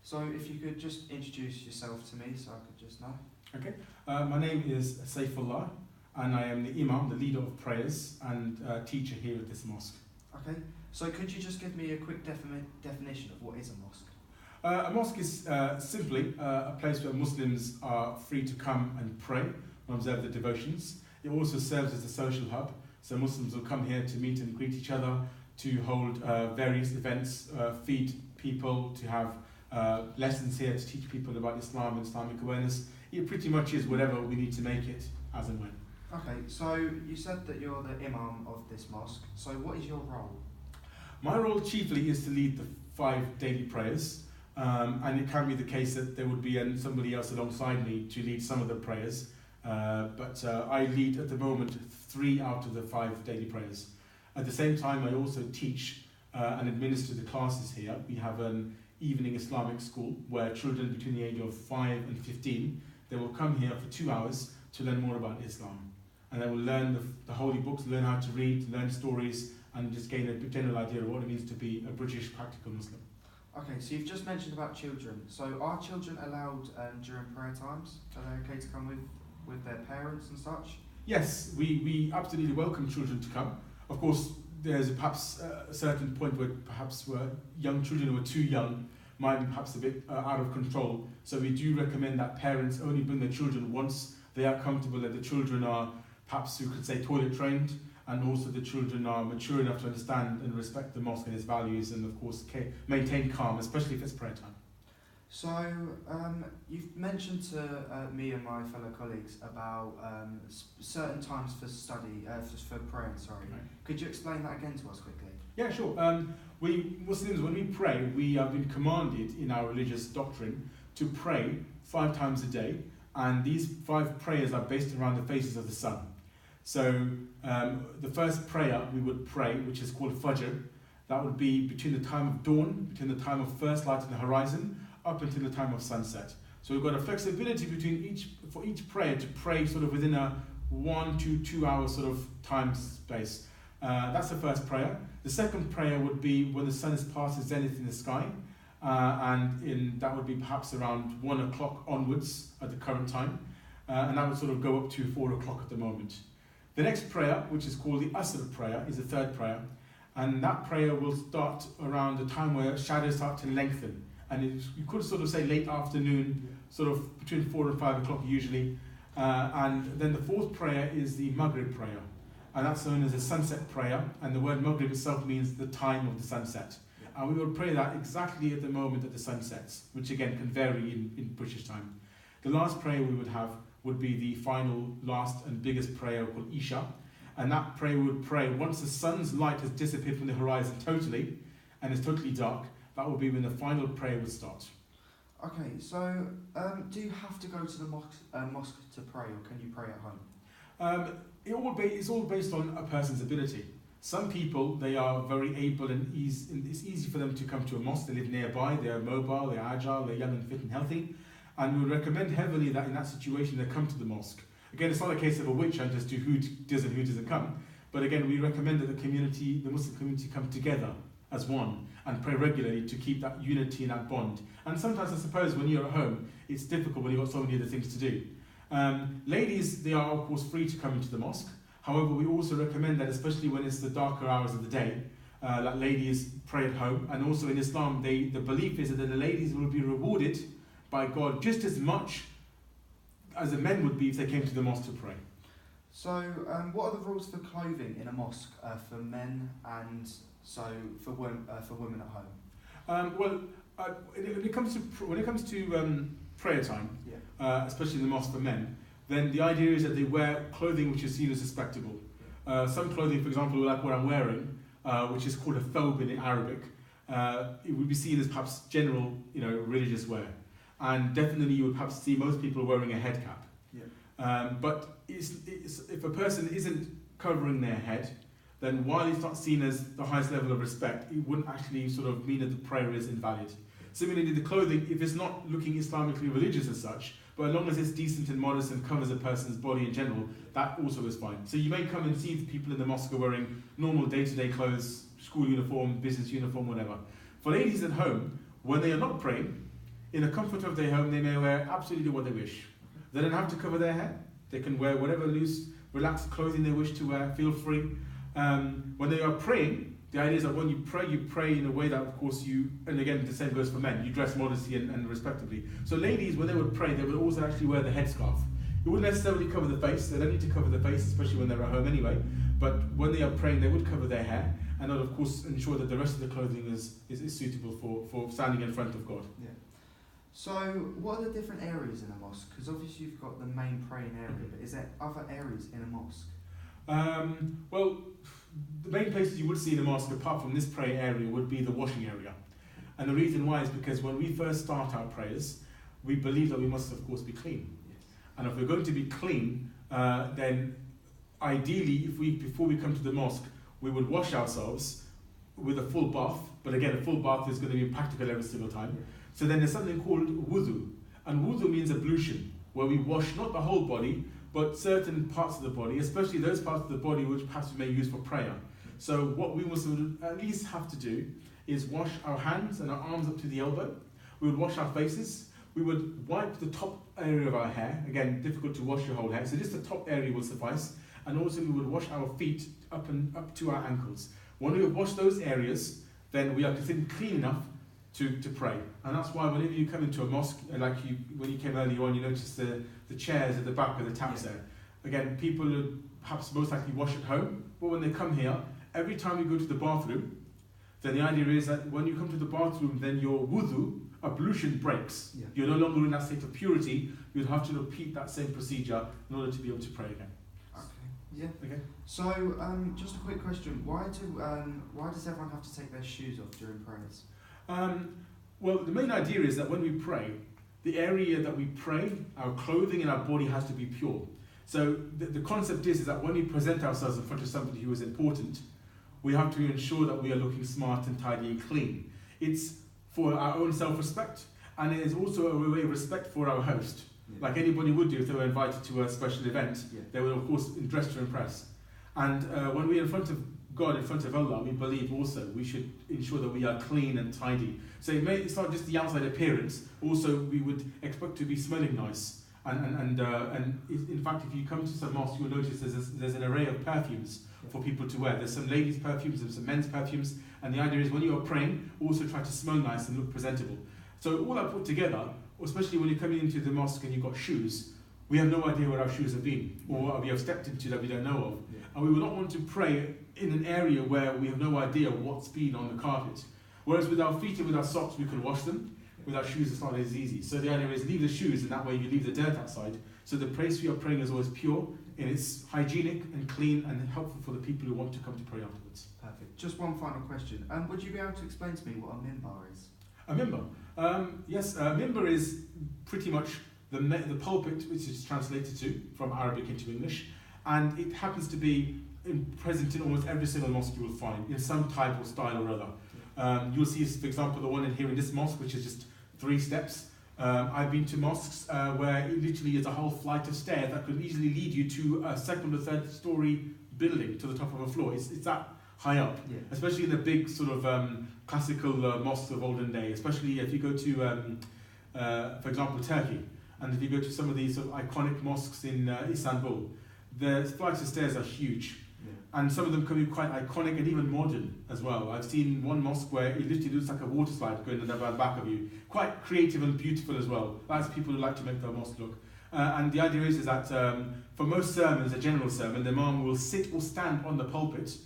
So if you could just introduce yourself to me so I could just know. Okay, my name is Saifullah, and I am the imam, the leader of prayers and teacher here at this mosque. Okay, so could you just give me a quick definition of what is a mosque? A mosque is simply a place where Muslims are free to come and pray and observe the devotions. It also serves as a social hub, so Muslims will come here to meet and greet each other, to hold various events, feed people, to have lessons here to teach people about Islam and Islamic awareness. It pretty much is whatever we need to make it as and when. Okay, so you said that you're the imam of this mosque, so what is your role? My role chiefly is to lead the 5 daily prayers, and it can be the case that there would be somebody else alongside me to lead some of the prayers, but I lead at the moment 3 out of the 5 daily prayers. At the same time, I also teach and administer the classes here. We have an evening Islamic school where children between the age of 5 and 15, they will come here for 2 hours to learn more about Islam. And they will learn the holy books, learn how to read, learn stories, and just gain a general idea of what it means to be a British practical Muslim. Okay, so you've just mentioned about children. So are children allowed during prayer times? Are they okay to come with their parents and such? Yes, we absolutely welcome children to come. Of course, there's perhaps a certain point where perhaps young children who are too young might be perhaps a bit out of control. So we do recommend that parents only bring their children once they are comfortable, that the children are perhaps, you could say, toilet trained, and also the children are mature enough to understand and respect the mosque and its values, and of course maintain calm, especially if it's prayer time. So you've mentioned to me and my fellow colleagues about certain times for study, for praying, sorry. Right. Could you explain that again to us quickly? Yeah, sure. We Muslims, when we pray, we have been commanded in our religious doctrine to pray 5 times a day, and these 5 prayers are based around the phases of the sun. So the first prayer we would pray, which is called Fajr, that would be between the time of dawn, between the time of first light on the horizon, up until the time of sunset. So we've got a flexibility for each prayer to pray sort of within a 1 to 2 hour sort of time space. That's the first prayer. The second prayer would be when the sun is past the zenith in the sky, and that would be perhaps around 1 o'clock onwards at the current time, and that would sort of go up to 4 o'clock at the moment. The next prayer, which is called the Asr prayer, is the third prayer, and that prayer will start around the time where shadows start to lengthen, and you could sort of say late afternoon, sort of between 4 and 5 o'clock usually. And then the fourth prayer is the Maghrib prayer, and that's known as a sunset prayer, and the word Maghrib itself means the time of the sunset. And we will pray that exactly at the moment that the sun sets, which again can vary in British time. The last prayer we would have would be the final, last and biggest prayer called Isha, and that prayer we would pray once the sun's light has disappeared from the horizon totally, and it's totally dark. That will be when the final prayer would start. Okay, so do you have to go to the mosque to pray, or can you pray at home? It's all based on a person's ability. Some people, they are very able and it's easy for them to come to a mosque. They live nearby, they're mobile, they're agile, they're young and fit and healthy. And we would recommend heavily that in that situation they come to the mosque. Again, it's not a case of a witch hunt as to who does and who doesn't come. But again, we recommend that the Muslim community come together as one and pray regularly to keep that unity and that bond. And sometimes I suppose when you're at home, it's difficult when you've got so many other things to do. Ladies, they are of course free to come into the mosque. However, we also recommend that, especially when it's the darker hours of the day, that ladies pray at home. And also in Islam, the belief is that the ladies will be rewarded by God just as much as the men would be if they came to the mosque to pray. So, what are the rules for clothing in a mosque for men and for women at home? When it comes to prayer time, yeah. Especially in the mosque for men, then the idea is that they wear clothing which is seen as respectable. Some clothing, for example, like what I'm wearing, which is called a thobe in Arabic, it would be seen as perhaps general, religious wear. And definitely you would perhaps see most people wearing a head cap. Yeah. But if a person isn't covering their head, then while it's not seen as the highest level of respect, it wouldn't actually sort of mean that the prayer is invalid. Similarly, the clothing, if it's not looking Islamically religious as such, but as long as it's decent and modest and covers a person's body in general, that also is fine. So you may come and see the people in the mosque are wearing normal day-to-day clothes, school uniform, business uniform, whatever. For ladies at home, when they are not praying, In the comfort of their home, they may wear absolutely what they wish. They don't have to cover their hair. They can wear whatever loose, relaxed clothing they wish to wear, feel free. When they are praying, the idea is that when you pray in a way that, of course, and again, the same goes for men, you dress modestly and respectably. So ladies, when they would pray, they would also actually wear the headscarf. It wouldn't necessarily cover the face. They don't need to cover the face, especially when they're at home anyway. But when they are praying, they would cover their hair, and that, of course, ensure that the rest of the clothing is suitable for standing in front of God. Yeah. So, what are the different areas in a mosque? Because obviously you've got the main praying area, but is there other areas in a mosque? Well, the main places you would see in a mosque, apart from this prayer area, would be the washing area. And the reason why is because when we first start our prayers, we believe that we must, of course, be clean. Yes. And if we're going to be clean, then ideally, before we come to the mosque, we would wash ourselves with a full bath. But again, a full bath is going to be practical every single time. Yeah. So then there's something called wudu. And wudu means ablution, where we wash not the whole body, but certain parts of the body, especially those parts of the body which perhaps we may use for prayer. So what we must at least have to do is wash our hands and our arms up to the elbow. We would wash our faces. We would wipe the top area of our hair. Again, difficult to wash your whole hair, so just the top area will suffice. And also we would wash our feet up to our ankles. When we wash those areas, then we are considered clean enough to pray. And that's why whenever you come into a mosque, when you came earlier on, you noticed the chairs at the back of the taps there. Again, people would perhaps most likely wash at home, but when they come here, every time you go to the bathroom, then the idea is that when you come to the bathroom, then your wudu, ablution, breaks. Yeah. You're no longer in that state of purity. You'd have to repeat that same procedure in order to be able to pray again. Okay. Yeah. Okay. So, just a quick question: why does everyone have to take their shoes off during prayers? Well, the main idea is that when we pray, the area that we pray, our clothing and our body has to be pure. So the concept is that when we present ourselves in front of somebody who is important, we have to ensure that we are looking smart and tidy and clean. It's for our own self-respect, and it is also a way of respect for our host. Yeah. Like anybody would do if they were invited to a special event, Yeah. they will of course dress to impress. And when we're in front of God, in front of Allah, we believe also we should ensure that we are clean and tidy. So it's not just the outside appearance, also we would expect to be smelling nice. And in fact, if you come to some mosque, you'll notice there's an array of perfumes for people to wear. There's some ladies' perfumes and some men's perfumes, and the idea is when you are praying, also try to smell nice and look presentable. So all that put together, especially when you're coming into the mosque and you've got shoes, we have no idea where our shoes have been, or what we have stepped into that we don't know of. Yeah. And we would not want to pray in an area where we have no idea what's been on the carpet. Whereas with our feet and with our socks, we can wash them. With our shoes, it's not as easy. So the idea is leave the shoes, and that way you leave the dirt outside. So the place we are praying is always pure, and it's hygienic and clean and helpful for the people who want to come to pray afterwards. Perfect. Just one final question. Would you be able to explain to me what a minbar is? A mimbar. Yes, a mimbar is pretty much the pulpit, which is translated to from Arabic into English, and it happens to be present in almost every single mosque you will find in some type or style or other. You'll see, for example, the one in here in this mosque, which is just 3 steps. I've been to mosques where it literally is a whole flight of stairs that could easily lead you to a 2nd or 3rd story building to the top of a floor. It's that high up, Yeah. especially in the big sort of classical mosques of olden day, especially if you go to, for example, Turkey, and if you go to some of these sort of iconic mosques in Istanbul, the flights of stairs are huge. And some of them can be quite iconic and even modern as well. I've seen one mosque where it literally looks like a water slide going down the back of you. Quite creative and beautiful as well. That's people who like to make their mosque look. And the idea is that for most sermons, a general sermon, the imam will sit or stand on the pulpit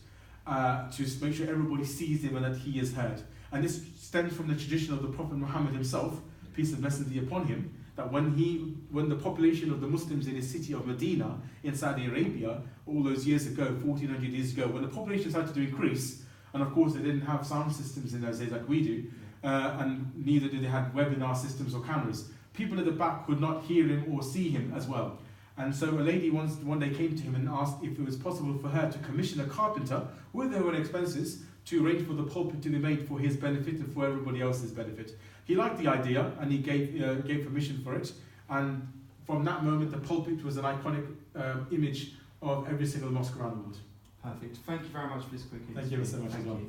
to make sure everybody sees him and that he is heard. And this stems from the tradition of the Prophet Muhammad himself, peace and blessings be upon him, that when the population of the Muslims in his city of Medina in Saudi Arabia, all those years ago, 1400 years ago, when the population started to increase, and of course they didn't have sound systems in those days like we do, and neither did they have webinar systems or cameras, people at the back could not hear him or see him as well. And so a lady one day came to him and asked if it was possible for her to commission a carpenter with her own expenses to arrange for the pulpit to be made for his benefit and for everybody else's benefit. He liked the idea and he gave permission for it, and from that moment the pulpit was an iconic image of every single mosque around the world. Perfect. Thank you very much for this quick interview. Thank you so much as well. Thank you.